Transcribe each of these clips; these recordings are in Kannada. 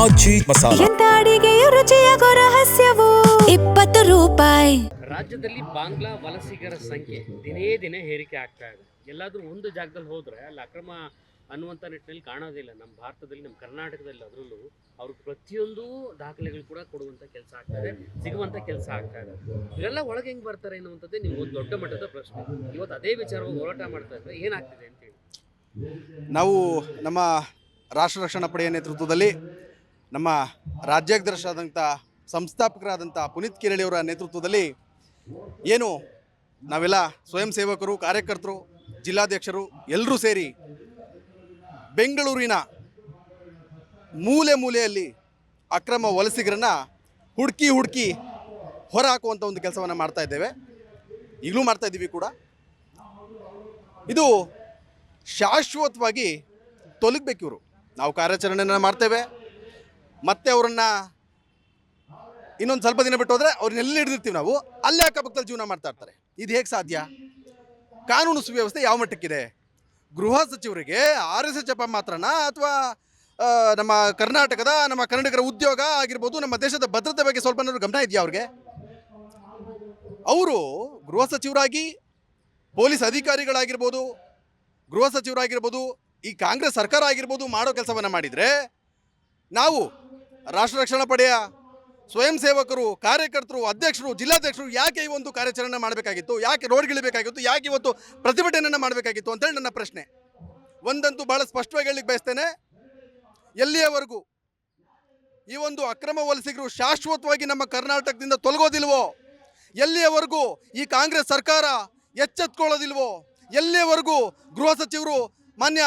ಆಚಿ ಮಸಾಲ. ಎಂತ ಅಡಿಗೆಯ ರುಚಿಯಾಗೋ ರಹಸ್ಯವು 20 ರೂಪಾಯಿ. ರಾಜ್ಯದಲ್ಲಿ ಬಾಂಗ್ಲಾ ವಲಸಿಗರ ಸಂಖ್ಯೆ ದಿನೇ ದಿನೇ ಏರಿಕೆ ಆಗ್ತಾ ಇದೆ. ಎಲ್ಲಾದರೂ ಒಂದು ಜಾಗದಲ್ಲಿ ಹೋದರೆ ಅಲ್ಲಿ ಅಕ್ರಮ ಅನ್ನುವಂಥ ನಿಟ್ಟಿನಲ್ಲಿ ಕಾಣೋದಿಲ್ಲ. ನಮ್ಮ ಭಾರತದಲ್ಲಿ, ನಮ್ಮ ಕರ್ನಾಟಕದಲ್ಲಿ ಅದರಲ್ಲೂ ಅವ್ರಿಗೆ ಪ್ರತಿಯೊಂದು ದಾಖಲೆಗಳು ಕೂಡ ಕೊಡುವಂಥ ಕೆಲಸ ಆಗ್ತಾಯಿದೆ, ಸಿಗುವಂಥ ಕೆಲಸ ಆಗ್ತಾ ಇದೆ. ಇವರೆಲ್ಲ ಒಳಗೆ ಹೆಂಗೆ ಬರ್ತಾರೆ ಎನ್ನುವಂಥದ್ದೇ ನೀವು ಒಂದು ದೊಡ್ಡ ಮಟ್ಟದ ಪ್ರಶ್ನೆ. ಇವತ್ತು ಅದೇ ವಿಚಾರವಾಗಿ ಹೋರಾಟ ಮಾಡ್ತಾ ಇದ್ರೆ ಏನಾಗ್ತಿದೆ ಅಂತೇಳಿ ನಾವು ನಮ್ಮ ರಾಷ್ಟ್ರ ರಕ್ಷಣಾ ಪಡೆಯ ನೇತೃತ್ವದಲ್ಲಿ ನಮ್ಮ ರಾಜ್ಯಾಧ್ಯಕ್ಷರಾದಂಥ ಸಂಸ್ಥಾಪಕರಾದಂಥ ಪುನೀತ್ ಕಿರಳಿಯವರ ನೇತೃತ್ವದಲ್ಲಿ ಏನು ನಾವೆಲ್ಲ ಸ್ವಯಂ ಸೇವಕರು, ಕಾರ್ಯಕರ್ತರು, ಜಿಲ್ಲಾಧ್ಯಕ್ಷರು ಎಲ್ಲರೂ ಸೇರಿ ಬೆಂಗಳೂರಿನ ಮೂಲೆ ಮೂಲೆಯಲ್ಲಿ ಅಕ್ರಮ ವಲಸಿಗರನ್ನು ಹುಡುಕಿ ಹೊರ ಹಾಕುವಂಥ ಒಂದು ಕೆಲಸವನ್ನು ಮಾಡ್ತಾ ಇದ್ದೇವೆ. ಈಗಲೂ ಮಾಡ್ತಾ ಇದ್ದೀವಿ ಕೂಡ. ಇದು ಶಾಶ್ವತವಾಗಿ ತೊಲಗಬೇಕು. ಇವರು ನಾವು ಕಾರ್ಯಾಚರಣೆಯನ್ನು ಮಾಡ್ತೇವೆ. ಮತ್ತೆ ಅವರನ್ನು ಇನ್ನೊಂದು ಸ್ವಲ್ಪ ದಿನ ಬಿಟ್ಟು ಹೋದರೆ ಅವ್ರನ್ನೆಲ್ಲ ಹಿಡಿದಿರ್ತೀವಿ ನಾವು. ಅಲ್ಲೇ ಅಕ್ಕಪಕ್ಕದಲ್ಲಿ ಜೀವನ ಮಾಡ್ತಾ ಇರ್ತಾರೆ. ಇದು ಹೇಗೆ ಸಾಧ್ಯ? ಕಾನೂನು ಸುವ್ಯವಸ್ಥೆ ಯಾವ ಮಟ್ಟಕ್ಕಿದೆ? ಗೃಹ ಸಚಿವರಿಗೆ RSS ಜಪ ಮಾತ್ರನಾ, ಅಥವಾ ನಮ್ಮ ಕರ್ನಾಟಕದ, ನಮ್ಮ ಕನ್ನಡಿಗರ ಉದ್ಯೋಗ ಆಗಿರ್ಬೋದು, ನಮ್ಮ ದೇಶದ ಭದ್ರತೆ ಬಗ್ಗೆ ಸ್ವಲ್ಪ ಗಮನ ಇದೆಯಾ ಅವ್ರಿಗೆ? ಅವರು ಗೃಹ ಸಚಿವರಾಗಿ, ಪೊಲೀಸ್ ಅಧಿಕಾರಿಗಳಾಗಿರ್ಬೋದು, ಗೃಹ ಸಚಿವರಾಗಿರ್ಬೋದು, ಈ ಕಾಂಗ್ರೆಸ್ ಸರ್ಕಾರ ಆಗಿರ್ಬೋದು ಮಾಡೋ ಕೆಲಸವನ್ನು ಮಾಡಿದರೆ, ನಾವು ರಾಷ್ಟ್ರ ರಕ್ಷಣಾ ಪಡೆಯ ಸ್ವಯಂ ಸೇವಕರು, ಕಾರ್ಯಕರ್ತರು, ಅಧ್ಯಕ್ಷರು, ಜಿಲ್ಲಾಧ್ಯಕ್ಷರು ಯಾಕೆ ಈ ಒಂದು ಕಾರ್ಯಾಚರಣೆ ಮಾಡಬೇಕಾಗಿತ್ತು? ಯಾಕೆ ರೋಡ್ಗಿಳಿಬೇಕಾಗಿತ್ತು? ಯಾಕೆ ಇವತ್ತು ಪ್ರತಿಭಟನೆಯನ್ನು ಮಾಡಬೇಕಾಗಿತ್ತು ಅಂತೇಳಿ ನನ್ನ ಪ್ರಶ್ನೆ. ಒಂದಂತೂ ಭಾಳ ಸ್ಪಷ್ಟವಾಗಿ ಹೇಳಲಿಕ್ಕೆ ಬಯಸ್ತೇನೆ, ಎಲ್ಲಿಯವರೆಗೂ ಈ ಒಂದು ಅಕ್ರಮ ವಲಸಿಗರು ಶಾಶ್ವತವಾಗಿ ನಮ್ಮ ಕರ್ನಾಟಕದಿಂದ ತೊಲಗೋದಿಲ್ವೋ, ಎಲ್ಲಿಯವರೆಗೂ ಈ ಕಾಂಗ್ರೆಸ್ ಸರ್ಕಾರ ಎಚ್ಚೆತ್ಕೊಳ್ಳೋದಿಲ್ವೋ, ಎಲ್ಲಿಯವರೆಗೂ ಗೃಹ ಸಚಿವರು ಮಾನ್ಯ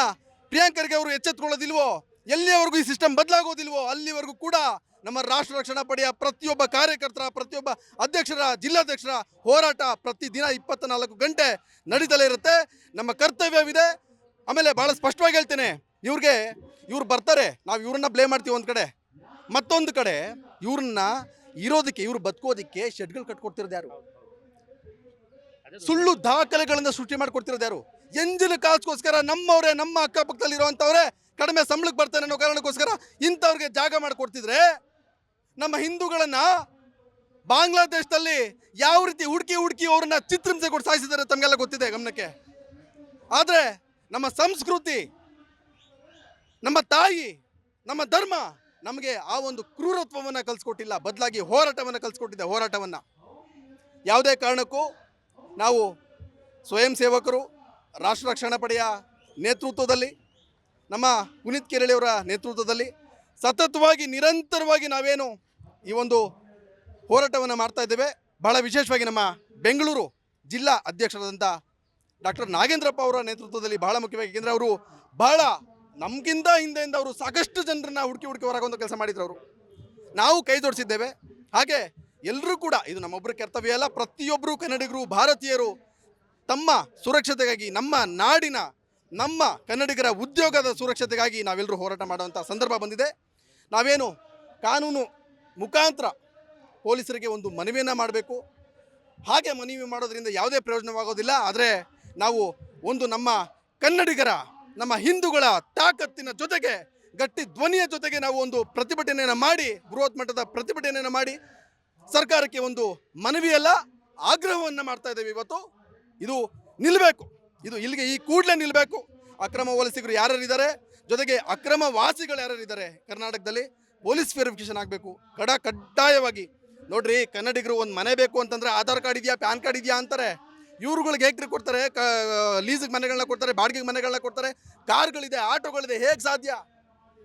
ಪ್ರಿಯಾಂಕ್ ಖರ್ಗೆ ಅವರು ಎಚ್ಚೆತ್ಕೊಳ್ಳೋದಿಲ್ವೋ, ಎಲ್ಲಿಯವರೆಗೂ ಈ ಸಿಸ್ಟಮ್ ಬದಲಾಗೋದಿಲ್ವೋ, ಅಲ್ಲಿವರೆಗೂ ಕೂಡ ನಮ್ಮ ರಾಷ್ಟ್ರ ರಕ್ಷಣಾ ಪಡೆಯ ಪ್ರತಿಯೊಬ್ಬ ಕಾರ್ಯಕರ್ತರ, ಪ್ರತಿಯೊಬ್ಬ ಅಧ್ಯಕ್ಷರ, ಜಿಲ್ಲಾಧ್ಯಕ್ಷರ ಹೋರಾಟ ಪ್ರತಿದಿನ 24 ಗಂಟೆ ನಡೀತಲೇ ಇರುತ್ತೆ. ನಮ್ಮ ಕರ್ತವ್ಯವಿದೆ. ಆಮೇಲೆ ಭಾಳ ಸ್ಪಷ್ಟವಾಗಿ ಹೇಳ್ತೇನೆ, ಇವ್ರು ಬರ್ತಾರೆ, ನಾವು ಇವ್ರನ್ನ ಬ್ಲೇಮ್ ಮಾಡ್ತೀವಿ ಒಂದು ಕಡೆ, ಮತ್ತೊಂದು ಕಡೆ ಇವ್ರನ್ನ ಇರೋದಕ್ಕೆ, ಇವ್ರು ಬದುಕೋದಕ್ಕೆ ಶೆಡ್ಗಳು ಕಟ್ಕೊಡ್ತಿರೋದು ಯಾರು? ಸುಳ್ಳು ದಾಖಲೆಗಳನ್ನು ಸೃಷ್ಟಿ ಮಾಡಿಕೊಡ್ತಿರೋದು ಯಾರು? ಎಂಜಿನ ಕಾಸ್ಗೋಸ್ಕರ ನಮ್ಮವರೇ, ನಮ್ಮ ಅಕ್ಕಪಕ್ಕದಲ್ಲಿ ಇರುವಂಥವ್ರೆ ಕಡಿಮೆ ಸಂಬಳಕ್ಕೆ ಬರ್ತಾರೆ ಅನ್ನೋ ಕಾರಣಕ್ಕೋಸ್ಕರ ಇಂಥವ್ರಿಗೆ ಜಾಗ ಮಾಡಿಕೊಡ್ತಿದ್ರೆ, ನಮ್ಮ ಹಿಂದೂಗಳನ್ನು ಬಾಂಗ್ಲಾದೇಶದಲ್ಲಿ ಯಾವ ರೀತಿ ಹುಡುಕಿ ಅವ್ರನ್ನ ಚಿತ್ರಹಿಂಸೆ ಕೊಟ್ಟು ಸಾಯಿಸಿದ್ದಾರೆ ತಮಗೆಲ್ಲ ಗೊತ್ತಿದೆ, ಗಮನಕ್ಕೆ. ಆದರೆ ನಮ್ಮ ಸಂಸ್ಕೃತಿ, ನಮ್ಮ ತಾಯಿ, ನಮ್ಮ ಧರ್ಮ ನಮಗೆ ಆ ಒಂದು ಕ್ರೂರತ್ವವನ್ನು ಕಲಿಸ್ಕೊಟ್ಟಿಲ್ಲ. ಬದಲಾಗಿ ಹೋರಾಟವನ್ನು ಕಲಿಸ್ಕೊಟ್ಟಿದೆ. ಹೋರಾಟವನ್ನು ಯಾವುದೇ ಕಾರಣಕ್ಕೂ ನಾವು ಸ್ವಯಂ ಸೇವಕರು, ರಾಷ್ಟ್ರ ರಕ್ಷಣಾ ಪಡೆಯ ನೇತೃತ್ವದಲ್ಲಿ, ನಮ್ಮ ಪುನೀತ್ ಕಿರಳಿಯವರ ನೇತೃತ್ವದಲ್ಲಿ ಸತತವಾಗಿ, ನಿರಂತರವಾಗಿ ನಾವೇನು ಈ ಒಂದು ಹೋರಾಟವನ್ನು ಮಾಡ್ತಾ ಇದ್ದೇವೆ. ಬಹಳ ವಿಶೇಷವಾಗಿ ನಮ್ಮ ಬೆಂಗಳೂರು ಜಿಲ್ಲಾ ಅಧ್ಯಕ್ಷರಾದಂಥ ಡಾಕ್ಟರ್ ನಾಗೇಂದ್ರಪ್ಪ ಅವರ ನೇತೃತ್ವದಲ್ಲಿ ಬಹಳ ಮುಖ್ಯವಾಗಿ, ಏಕೆಂದರೆ ಅವರು ಬಹಳ ನಮಗಿಂತ ಹಿಂದೆಯಿಂದ ಅವರು ಸಾಕಷ್ಟು ಜನರನ್ನ ಹುಡುಕಿ ಹೊರಗುವಂಥ ಕೆಲಸ ಮಾಡಿದ್ರು. ಅವರು ನಾವು ಕೈ ಜೋಡಿಸಿದ್ದೇವೆ. ಹಾಗೆ ಎಲ್ಲರೂ ಕೂಡ, ಇದು ನಮ್ಮೊಬ್ಬರ ಕರ್ತವ್ಯ ಅಲ್ಲ, ಪ್ರತಿಯೊಬ್ಬರು ಕನ್ನಡಿಗರು, ಭಾರತೀಯರು ತಮ್ಮ ಸುರಕ್ಷತೆಗಾಗಿ, ನಮ್ಮ ನಾಡಿನ, ನಮ್ಮ ಕನ್ನಡಿಗರ ಉದ್ಯೋಗದ ಸುರಕ್ಷತೆಗಾಗಿ ನಾವೆಲ್ಲರೂ ಹೋರಾಟ ಮಾಡುವಂಥ ಸಂದರ್ಭ ಬಂದಿದೆ. ನಾವೇನು ಕಾನೂನು ಮುಖಾಂತರ ಪೊಲೀಸರಿಗೆ ಒಂದು ಮನವಿಯನ್ನು ಮಾಡಬೇಕು. ಹಾಗೆ ಮನವಿ ಮಾಡೋದ್ರಿಂದ ಯಾವುದೇ ಪ್ರಯೋಜನವಾಗೋದಿಲ್ಲ. ಆದರೆ ನಾವು ಒಂದು ನಮ್ಮ ಕನ್ನಡಿಗರ, ನಮ್ಮ ಹಿಂದೂಗಳ ತಾಕತ್ತಿನ ಜೊತೆಗೆ, ಗಟ್ಟಿ ಧ್ವನಿಯ ಜೊತೆಗೆ ನಾವು ಒಂದು ಪ್ರತಿಭಟನೆಯನ್ನು ಮಾಡಿ, ಬೃಹತ್ ಮಟ್ಟದ ಪ್ರತಿಭಟನೆಯನ್ನು ಮಾಡಿ ಸರ್ಕಾರಕ್ಕೆ ಒಂದು ಮನವಿಯಲ್ಲ, ಆಗ್ರಹವನ್ನು ಮಾಡ್ತಾ ಇದ್ದೇವೆ. ಇವತ್ತು ಇದು ನಿಲ್ಲಬೇಕು. ಇದು ಇಲ್ಲಿಗೆ ಈ ಕೂಡಲೇ ನಿಲ್ಲಬೇಕು. ಅಕ್ರಮ ವಲಸಿಗರು ಯಾರ್ಯಾರಿದ್ದಾರೆ, ಜೊತೆಗೆ ಅಕ್ರಮ ವಾಸಿಗಳು ಯಾರ್ಯಾರಿದ್ದಾರೆ ಕರ್ನಾಟಕದಲ್ಲಿ, ಪೊಲೀಸ್ ವೆರಿಫಿಕೇಷನ್ ಆಗಬೇಕು ಕಡ್ಡಾಯವಾಗಿ. ನೋಡ್ರಿ, ಕನ್ನಡಿಗರು ಒಂದು ಮನೆ ಬೇಕು ಅಂತಂದರೆ ಆಧಾರ್ ಕಾರ್ಡ್ ಇದೆಯಾ, ಪ್ಯಾನ್ ಕಾರ್ಡ್ ಇದೆಯಾ ಅಂತಾರೆ. ಇವ್ರುಗಳಿಗೆ ಹೇಗೆ ಕೊಡ್ತಾರೆ? ಲೀಸಿಗೆ ಮನೆಗಳನ್ನ ಕೊಡ್ತಾರೆ, ಬಾಡಿಗೆಗೆ ಮನೆಗಳನ್ನ ಕೊಡ್ತಾರೆ, ಕಾರ್ಗಳಿದೆ, ಆಟೋಗಳಿದೆ. ಹೇಗೆ ಸಾಧ್ಯ?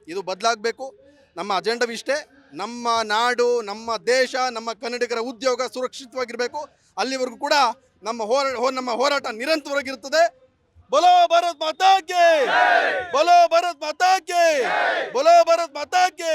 ಇದು ಬದಲಾಗಬೇಕು. ನಮ್ಮ ಅಜೆಂಡವಿಷ್ಟೇ. ನಮ್ಮ ನಾಡು, ನಮ್ಮ ದೇಶ, ನಮ್ಮ ಕನ್ನಡಿಗರ ಉದ್ಯೋಗ ಸುರಕ್ಷಿತವಾಗಿರಬೇಕು. ಅಲ್ಲಿವರೆಗೂ ಕೂಡ ನಮ್ಮ ಹೋರಾಟ ನಿರಂತರವಾಗಿರುತ್ತದೆ. बोलो भारत माता के, बोलो भारत माता के, बोलो भारत माता के।